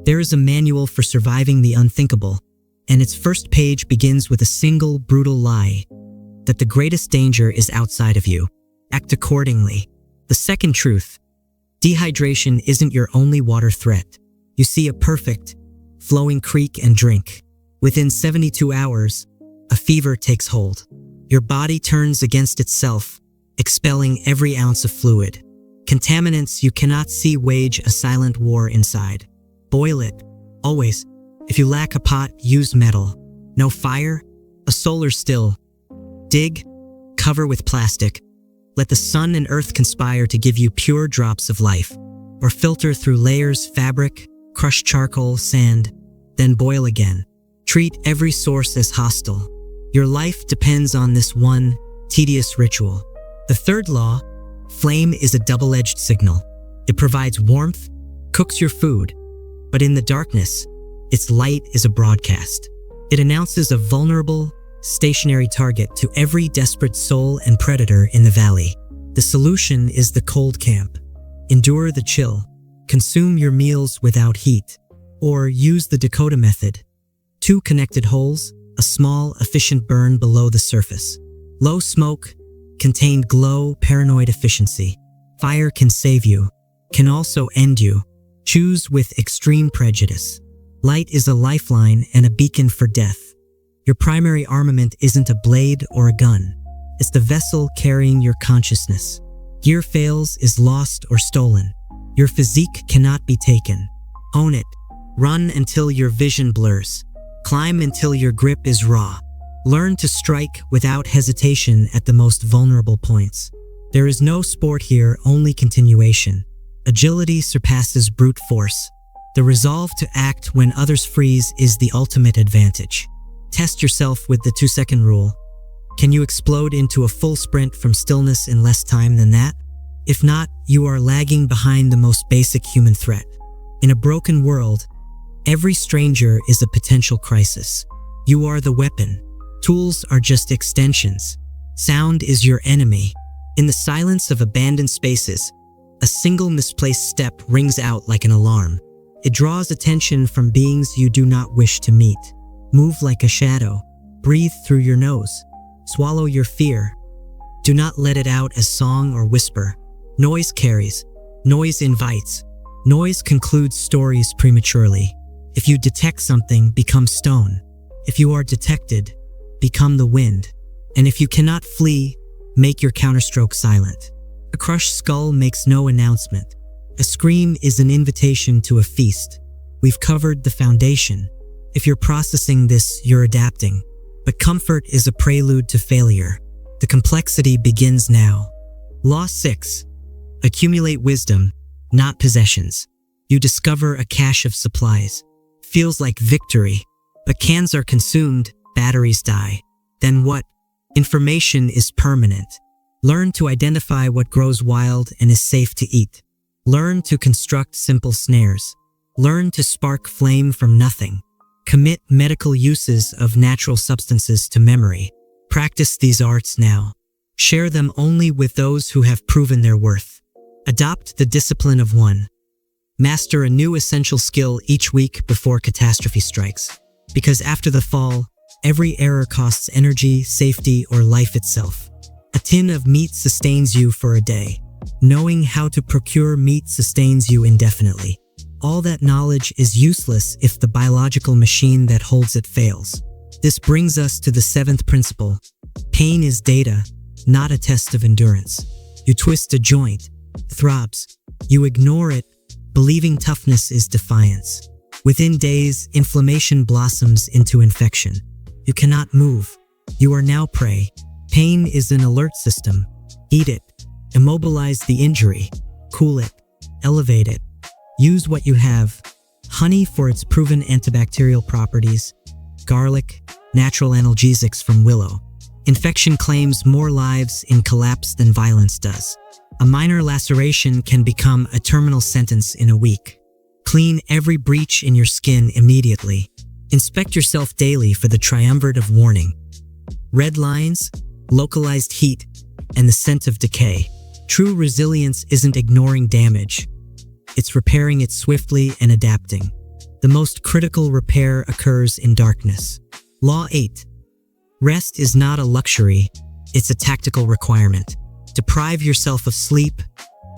There is a manual for surviving the unthinkable, and its first page begins with a single brutal lie, that the greatest danger is outside of you. Act accordingly. The second truth: dehydration isn't your only water threat. You see a perfect, flowing creek and drink. Within 72 hours, a fever takes hold. Your body turns against itself, expelling every ounce of fluid. Contaminants you cannot see wage a silent war inside. Boil it, always. If you lack a pot, use metal. No fire? A solar still. Dig, cover with plastic. Let the sun and earth conspire to give you pure drops of life. Or filter through layers, fabric, crush charcoal, sand, then boil again. Treat every source as hostile. Your life depends on this one tedious ritual. The third law: flame is a double-edged signal. It provides warmth, cooks your food, but in the darkness, its light is a broadcast. It announces a vulnerable, stationary target to every desperate soul and predator in the valley. The solution is the cold camp. Endure the chill. Consume your meals without heat. Or use the Dakota method. 2 connected holes, a small, efficient burn below the surface. Low smoke, contained glow, paranoid efficiency. Fire can save you, can also end you. Choose with extreme prejudice. Light is a lifeline and a beacon for death. Your primary armament isn't a blade or a gun. It's the vessel carrying your consciousness. Gear fails, is lost or stolen. Your physique cannot be taken. Own it. Run until your vision blurs. Climb until your grip is raw. Learn to strike without hesitation at the most vulnerable points. There is no sport here, only continuation. Agility surpasses brute force. The resolve to act when others freeze is the ultimate advantage. Test yourself with the 2-second rule. Can you explode into a full sprint from stillness in less time than that? If not, you are lagging behind the most basic human threat. In a broken world, every stranger is a potential crisis. You are the weapon. Tools are just extensions. Sound is your enemy. In the silence of abandoned spaces, a single misplaced step rings out like an alarm. It draws attention from beings you do not wish to meet. Move like a shadow. Breathe through your nose. Swallow your fear. Do not let it out as song or whisper. Noise carries. Noise invites. Noise concludes stories prematurely. If you detect something, become stone. If you are detected, become the wind. And if you cannot flee, make your counterstroke silent. A crushed skull makes no announcement. A scream is an invitation to a feast. We've covered the foundation. If you're processing this, you're adapting. But comfort is a prelude to failure. The complexity begins now. Law 6. Accumulate wisdom, not possessions. You discover a cache of supplies. Feels like victory. But cans are consumed, batteries die. Then what? Information is permanent. Learn to identify what grows wild and is safe to eat. Learn to construct simple snares. Learn to spark flame from nothing. Commit medical uses of natural substances to memory. Practice these arts now. Share them only with those who have proven their worth. Adopt the discipline of one. Master a new essential skill each week before catastrophe strikes. Because after the fall, every error costs energy, safety, or life itself. A tin of meat sustains you for a day. Knowing how to procure meat sustains you indefinitely. All that knowledge is useless if the biological machine that holds it fails. This brings us to the 7th principle. Pain is data, not a test of endurance. You twist a joint, it throbs. You ignore it, believing toughness is defiance. Within days, inflammation blossoms into infection. You cannot move. You are now prey. Pain is an alert system. Eat it. Immobilize the injury. Cool it. Elevate it. Use what you have. Honey for its proven antibacterial properties. Garlic, natural analgesics from willow. Infection claims more lives in collapse than violence does. A minor laceration can become a terminal sentence in a week. Clean every breach in your skin immediately. Inspect yourself daily for the triumvirate of warning. Red lines, localized heat, and the scent of decay. True resilience isn't ignoring damage. It's repairing it swiftly and adapting. The most critical repair occurs in darkness. Law 8. Rest is not a luxury, it's a tactical requirement. Deprive yourself of sleep,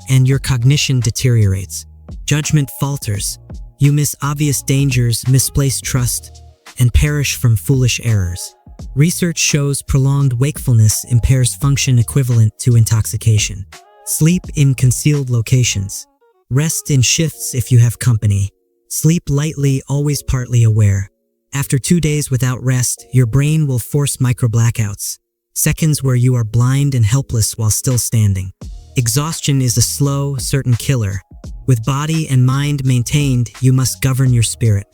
and your cognition deteriorates. Judgment falters. You miss obvious dangers, misplace trust, and perish from foolish errors. Research shows prolonged wakefulness impairs function equivalent to intoxication. Sleep in concealed locations. Rest in shifts if you have company. Sleep lightly, always partly aware. After 2 days without rest, your brain will force micro-blackouts. Seconds where you are blind and helpless while still standing. Exhaustion is a slow, certain killer. With body and mind maintained, you must govern your spirit.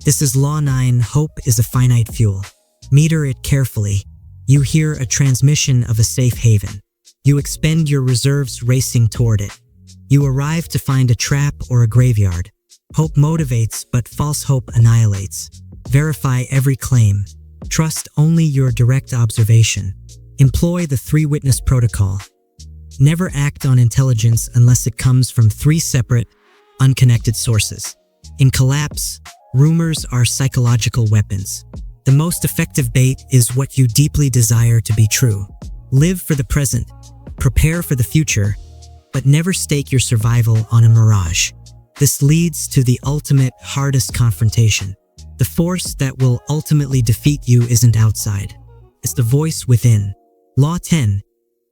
This is Law 9. Hope is a finite fuel. Meter it carefully. You hear a transmission of a safe haven. You expend your reserves racing toward it. You arrive to find a trap or a graveyard. Hope motivates, but false hope annihilates. Verify every claim. Trust only your direct observation. Employ the 3-witness protocol. Never act on intelligence unless it comes from 3 separate, unconnected sources. In collapse, rumors are psychological weapons. The most effective bait is what you deeply desire to be true. Live for the present, prepare for the future, but never stake your survival on a mirage. This leads to the ultimate, hardest confrontation. The force that will ultimately defeat you isn't outside. It's the voice within. Law 10.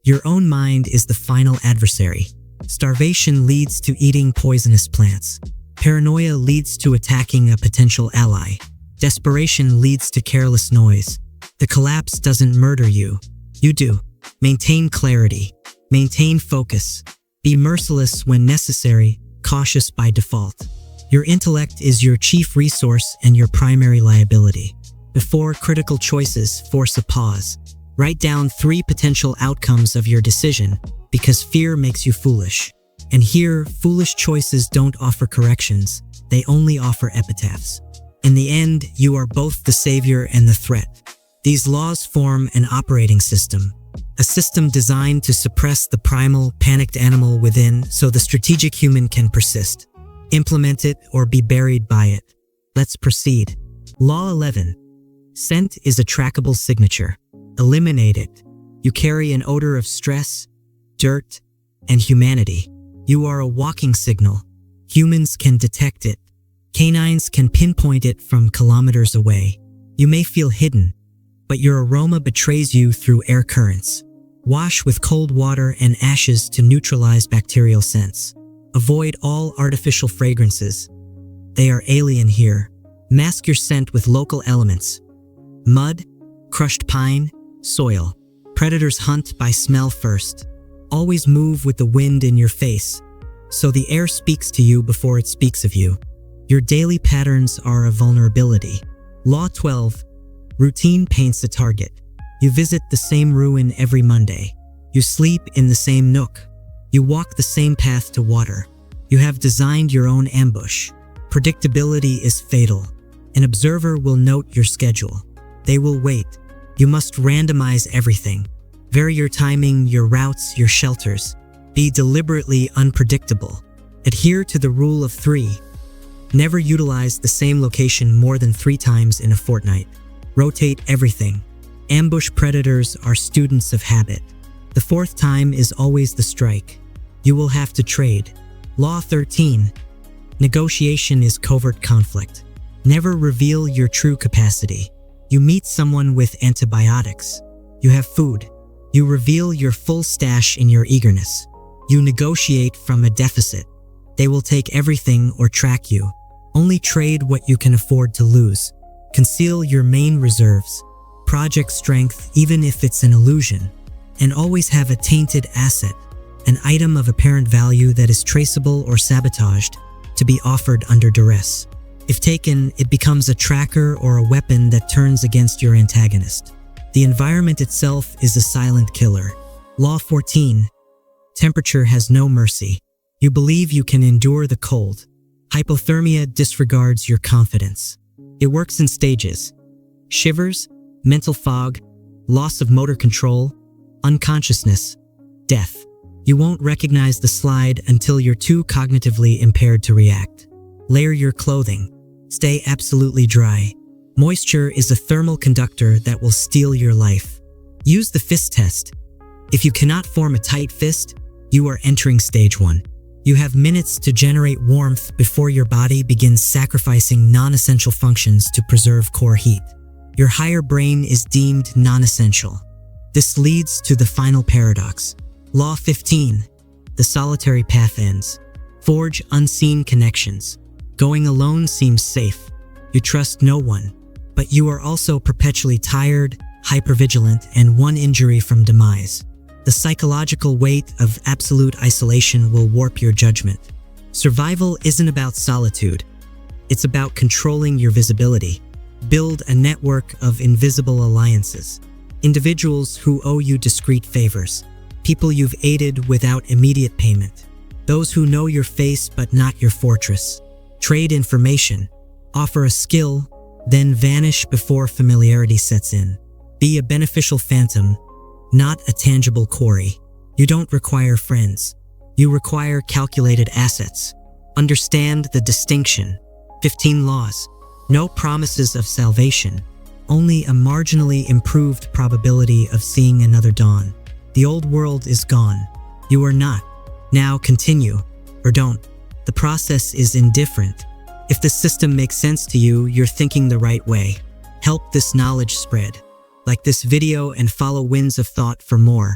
Your own mind is the final adversary. Starvation leads to eating poisonous plants. Paranoia leads to attacking a potential ally. Desperation leads to careless noise. The collapse doesn't murder you. You do. Maintain clarity. Maintain focus. Be merciless when necessary, cautious by default. Your intellect is your chief resource and your primary liability. Before critical choices, force a pause. Write down 3 potential outcomes of your decision, because fear makes you foolish. And here, foolish choices don't offer corrections, they only offer epitaphs. In the end, you are both the savior and the threat. These laws form an operating system, a system designed to suppress the primal, panicked animal within so the strategic human can persist. Implement it or be buried by it. Let's proceed. Law 11. Scent is a trackable signature. Eliminate it. You carry an odor of stress, dirt, and humanity. You are a walking signal. Humans can detect it. Canines can pinpoint it from kilometers away. You may feel hidden, but your aroma betrays you through air currents. Wash with cold water and ashes to neutralize bacterial scents. Avoid all artificial fragrances. They are alien here. Mask your scent with local elements. Mud, crushed pine, soil. Predators hunt by smell first. Always move with the wind in your face, so the air speaks to you before it speaks of you. Your daily patterns are a vulnerability. Law 12. Routine paints a target. You visit the same ruin every Monday. You sleep in the same nook. You walk the same path to water. You have designed your own ambush. Predictability is fatal. An observer will note your schedule. They will wait. You must randomize everything. Vary your timing, your routes, your shelters. Be deliberately unpredictable. Adhere to the rule of 3. Never utilize the same location more than 3 times in a fortnight. Rotate everything. Ambush predators are students of habit. The 4th time is always the strike. You will have to trade. Law 13. Negotiation is covert conflict. Never reveal your true capacity. You meet someone with antibiotics. You have food. You reveal your full stash in your eagerness. You negotiate from a deficit. They will take everything or track you. Only trade what you can afford to lose. Conceal your main reserves. Project strength even if it's an illusion. And always have a tainted asset, an item of apparent value that is traceable or sabotaged, to be offered under duress. If taken, it becomes a tracker or a weapon that turns against your antagonist. The environment itself is a silent killer. Law 14. Temperature has no mercy. You believe you can endure the cold. Hypothermia disregards your confidence. It works in stages. Shivers, mental fog, loss of motor control, unconsciousness, death. You won't recognize the slide until you're too cognitively impaired to react. Layer your clothing. Stay absolutely dry. Moisture is a thermal conductor that will steal your life. Use the fist test. If you cannot form a tight fist, you are entering stage 1. You have minutes to generate warmth before your body begins sacrificing non-essential functions to preserve core heat. Your higher brain is deemed non-essential. This leads to the final paradox. Law 15. The solitary path ends. Forge unseen connections. Going alone seems safe. You trust no one, but you are also perpetually tired, hypervigilant, and one injury from demise. The psychological weight of absolute isolation will warp your judgment. Survival isn't about solitude. It's about controlling your visibility. Build a network of invisible alliances. Individuals who owe you discreet favors. People you've aided without immediate payment. Those who know your face but not your fortress. Trade information. Offer a skill, then vanish before familiarity sets in. Be a beneficial phantom, not a tangible quarry. You don't require friends. You require calculated assets. Understand the distinction. 15 laws. No promises of salvation. Only a marginally improved probability of seeing another dawn. The old world is gone. You are not. Now continue, or don't. The process is indifferent. If the system makes sense to you, you're thinking the right way. Help this knowledge spread. Like this video and follow Winds of Thought for more.